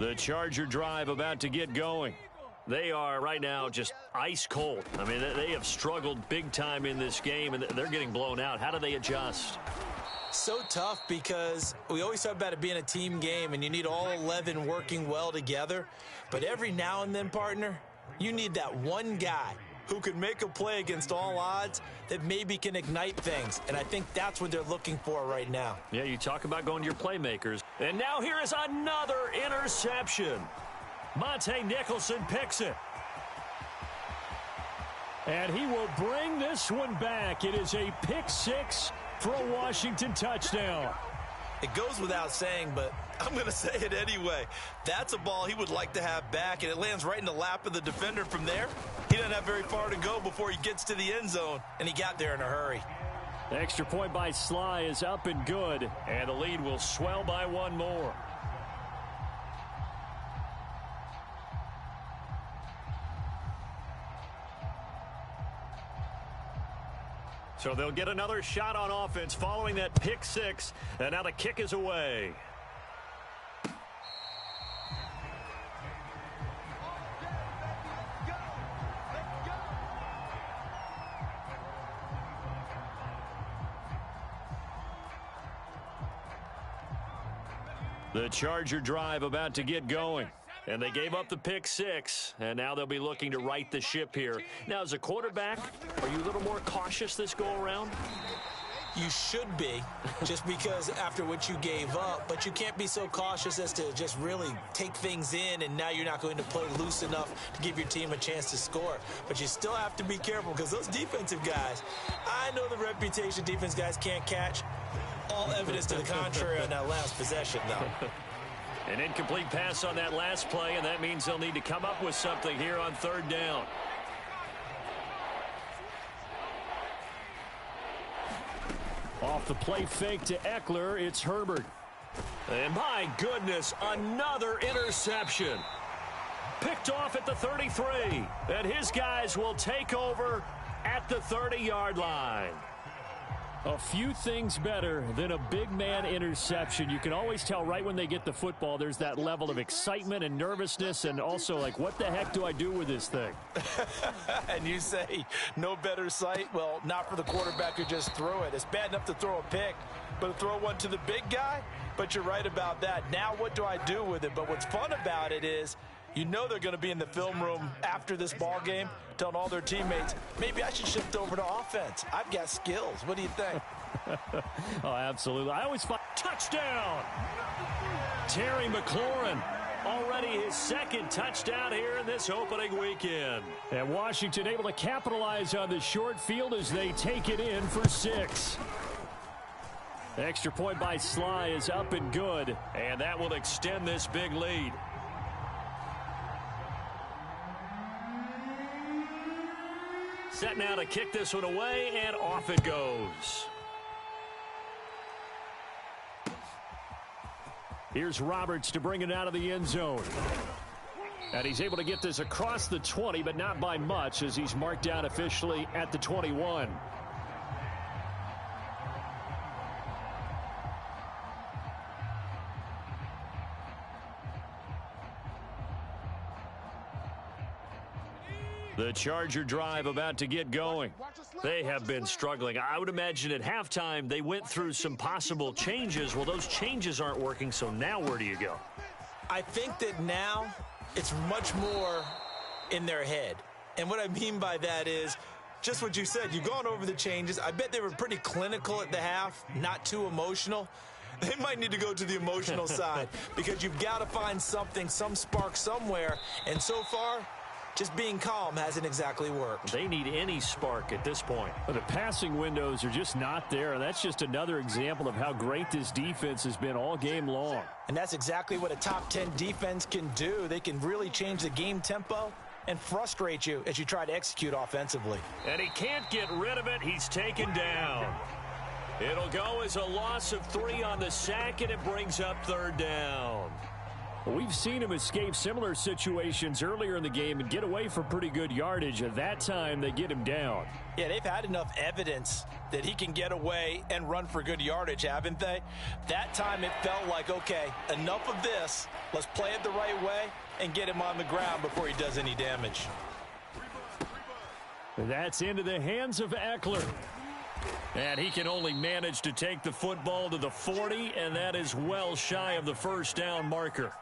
The Charger drive about to get going. They are right now just ice cold. I mean, they have struggled big time in this game, and they're getting blown out. How do they adjust? So tough because we always talk about it being a team game, and you need all 11 working well together. But every now and then, partner, you need that one guy who can make a play against all odds that maybe can ignite things. And I think that's what they're looking for right now. Yeah, you talk about going to your playmakers. And now here is another interception. Monte Nicholson picks it. And he will bring this one back. It is a pick six for a Washington touchdown. It goes without saying, but I'm going to say it anyway. That's a ball he would like to have back, and it lands right in the lap of the defender from there. He doesn't have very far to go before he gets to the end zone, and he got there in a hurry. The extra point by Sly is up and good. And the lead will swell by one more. So they'll get another shot on offense following that pick six. And now the kick is away. The Charger drive about to get going. And they gave up the pick six, and now they'll be looking to right the ship here. Now, as a quarterback, are you a little more cautious this go-around? You should be, just because after what you gave up, but you can't be so cautious as to just really take things in, and now you're not going to play loose enough to give your team a chance to score. But you still have to be careful because those defensive guys, I know the reputation defense guys can't catch. All evidence to the contrary on that last possession, though. An incomplete pass on that last play, and that means they'll need to come up with something here on third down. Off the play fake to Eckler, it's Herbert. And my goodness, another interception. Picked off at the 33, and his guys will take over at the 30-yard line. A few things better than a big man interception. You can always tell right when they get the football, there's that level of excitement and nervousness, and also like, what the heck do I do with this thing? And you say no better sight? Well, not for the quarterback who just threw it. It's bad enough to throw a pick, but to throw one to the big guy? But you're right about that. Now what do I do with it? But what's fun about it is, you know they're going to be in the film room after this ball game telling all their teammates, maybe I should shift over to offense. I've got skills. What do you think? Oh, absolutely. I always find touchdown. Terry McLaurin, already his second touchdown here in this opening weekend. And Washington able to capitalize on the short field as they take it in for 6. The extra point by Sly is up and good, and that will extend this big lead. Set now to kick this one away, and off it goes. Here's Roberts to bring it out of the end zone. And he's able to get this across the 20, but not by much, as he's marked down officially at the 21. The Charger drive about to get going. They have been struggling. I would imagine at halftime they went through some possible changes. Well, those changes aren't working, so now where do you go? I think that now it's much more in their head. And what I mean by that is just what you said. You've gone over the changes. I bet they were pretty clinical at the half, not too emotional. They might need to go to the emotional side because you've got to find something, some spark somewhere. And so far, just being calm hasn't exactly worked. They need any spark at this point. But the passing windows are just not there, and that's just another example of how great this defense has been all game long. And that's exactly what a top 10 defense can do. They can really change the game tempo and frustrate you as you try to execute offensively. And he can't get rid of it. He's taken down. It'll go as a loss of 3 on the sack, and it brings up third down. Well, we've seen him escape similar situations earlier in the game and get away for pretty good yardage. At that time, they get him down. Yeah, they've had enough evidence that he can get away and run for good yardage, haven't they? That time it felt like, okay, enough of this. Let's play it the right way and get him on the ground before he does any damage. That's into the hands of Eckler. And he can only manage to take the football to the 40, and that is well shy of the first down marker.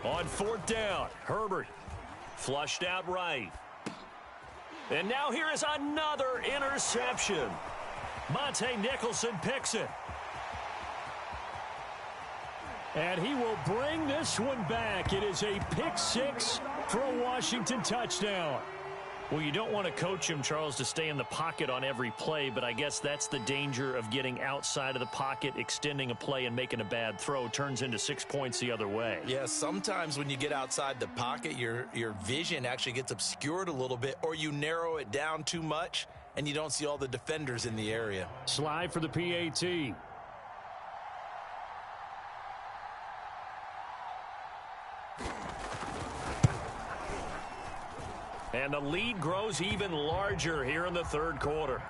On 4th down, Herbert flushed out right. And now here is another interception. Monte Nicholson picks it. And he will bring this one back. It is a pick six for a Washington touchdown. Well, you don't want to coach him, Charles, to stay in the pocket on every play, but I guess that's the danger of getting outside of the pocket, extending a play, and making a bad throw. Turns into 6 points the other way. Yeah, sometimes when you get outside the pocket, your vision actually gets obscured a little bit, or you narrow it down too much, and you don't see all the defenders in the area. Slide for the PAT. And the lead grows even larger here in the third quarter.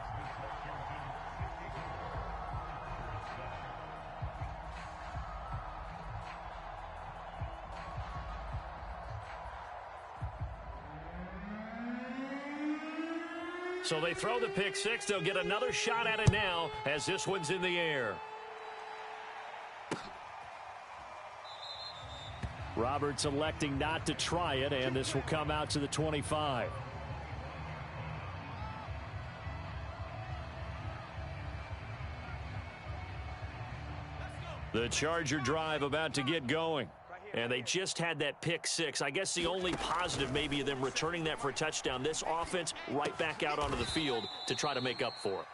So they throw the pick six. They'll get another shot at it now as this one's in the air. Roberts electing not to try it, and this will come out to the 25. The Charger drive about to get going. And they just had that pick six. I guess the only positive maybe of them returning that for a touchdown. This offense right back out onto the field to try to make up for it.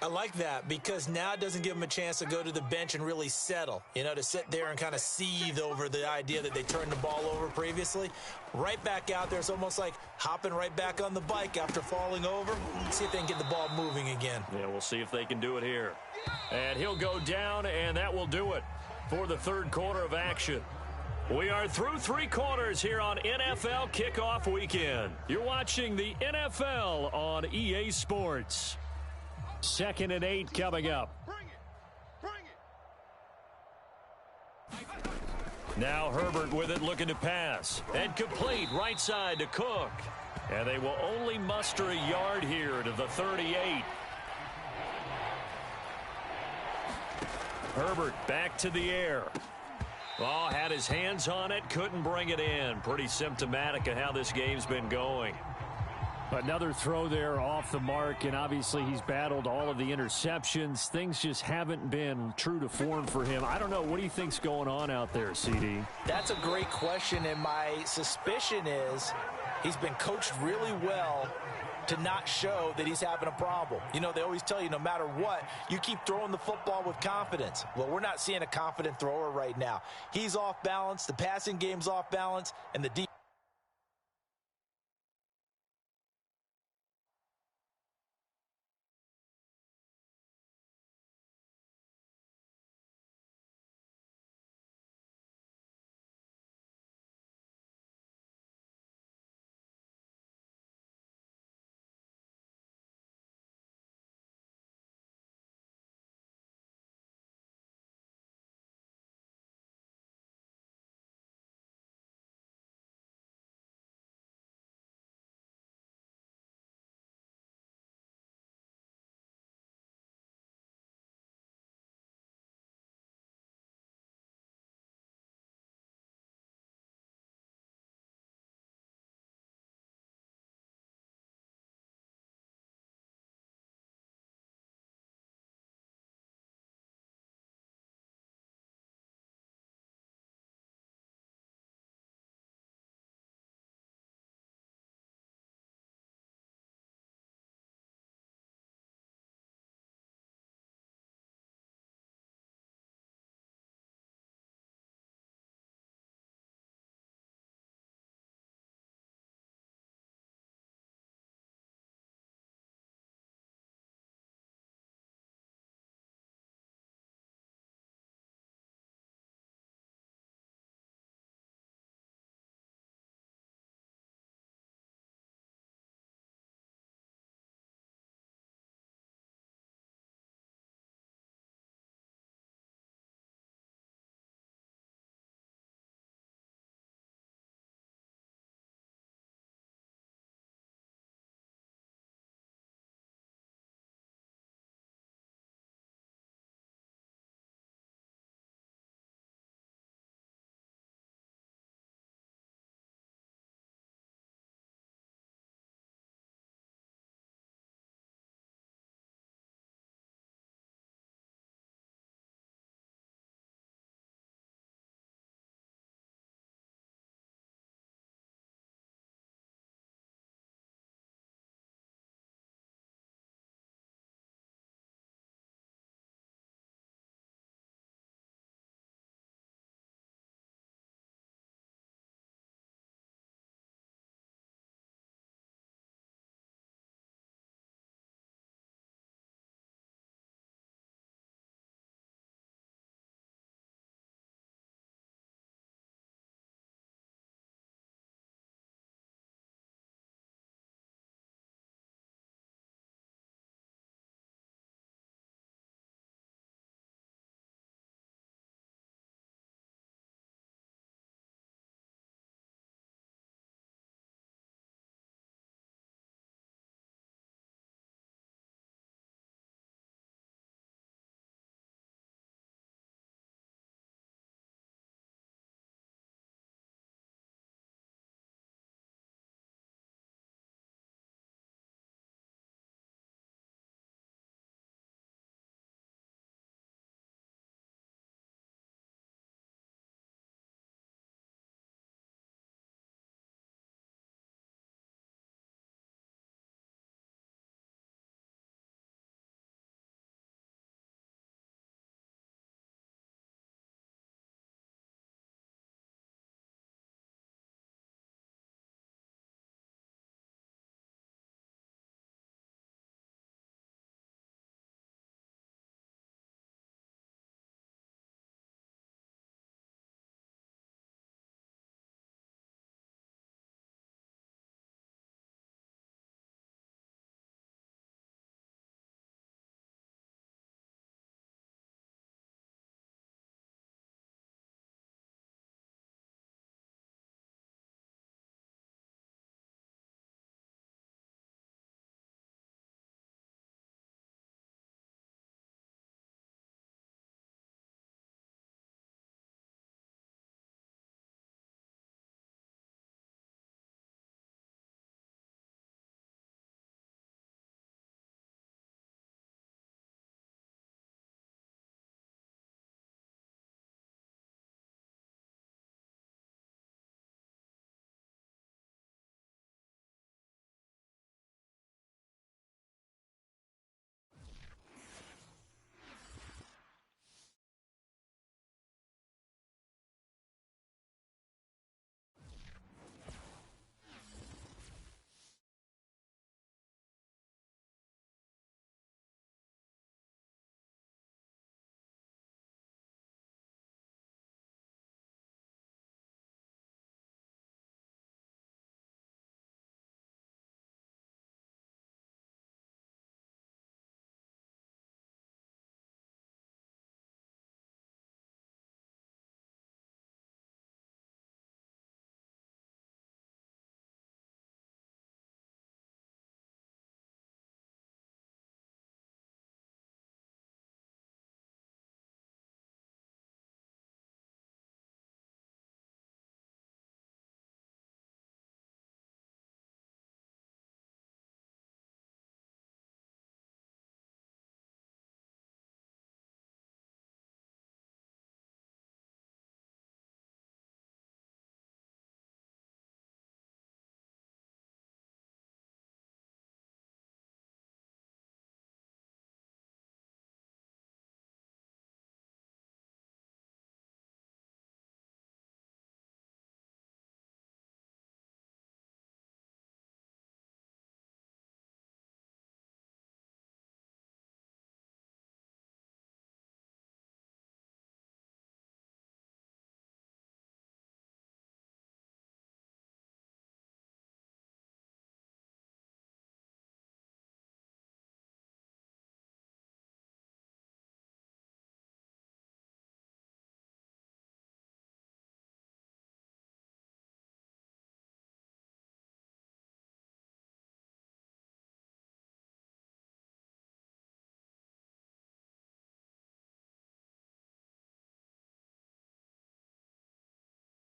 I like that because now it doesn't give them a chance to go to the bench and really settle, to sit there and kind of seethe over the idea that they turned the ball over previously. Right back out there, it's almost like hopping right back on the bike after falling over. See if they can get the ball moving again. Yeah, we'll see if they can do it here. And he'll go down, and that will do it for the third quarter of action. We are through 3 quarters here on NFL Kickoff Weekend. You're watching the NFL on EA Sports. 2nd and 8 coming up. Now Herbert with it, looking to pass. And complete right side to Cook. And they will only muster a yard here to the 38. Herbert back to the air. Oh, had his hands on it, couldn't bring it in. Pretty symptomatic of how this game's been going. Another throw there off the mark, and obviously he's battled all of the interceptions. Things just haven't been true to form for him. I don't know. What do you think's going on out there, CD? That's a great question, and my suspicion is he's been coached really well to not show that he's having a problem. They always tell you no matter what, you keep throwing the football with confidence. Well, we're not seeing a confident thrower right now. He's off balance, the passing game's off balance, and the defense